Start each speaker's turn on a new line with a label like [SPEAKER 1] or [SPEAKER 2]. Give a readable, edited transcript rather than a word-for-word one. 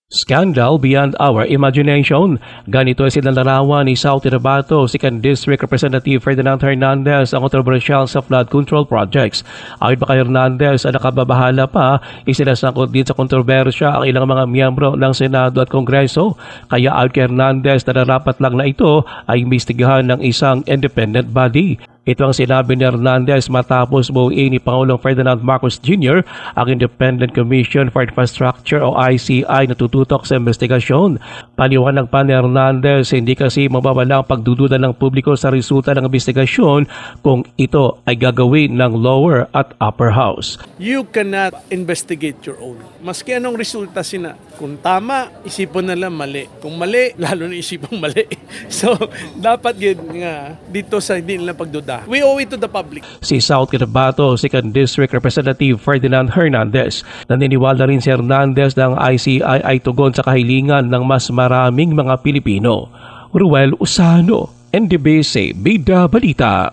[SPEAKER 1] Scandal beyond our imagination. Ganito ay sinalarawan ni South Cotabato 2nd District Representative Ferdinand Hernandez ang kontrobersyal sa flood control projects. Ayon pa kay Hernandez, ang nakababahala pa, isinasangkot din sa kontrobersya ang ilang mga miyembro ng Senado at Kongreso. Kaya ayon kay Hernandez, nararapat lang na ito ay imbestigahan ng isang independent body. Ito ang sinabi ni Hernandez matapos buuin ni Pangulong Ferdinand Marcos Jr. ang Independent Commission for Infrastructure o ICI na tututok sa investigasyon. Paliwanag pa ni Hernandez, hindi kasi mabawala ang pagdududa ng publiko sa resulta ng investigasyon kung ito ay gagawin ng lower at upper house.
[SPEAKER 2] You cannot investigate your own. Maski anong resulta sina. Kung tama, isipan nila mali. Kung mali, lalo na isipang mali. So, dapat nga dito sa hindi nila pagduda. We owe it to the public.
[SPEAKER 1] Si South Cotabato 2nd District Representative Ferdinand Hernandez, naniniwala rin si Hernandez na ang ICI ay tugon sa kahilingan ng mas maraming mga Pilipino. Ruel Usano, NDBC, Bida Balita.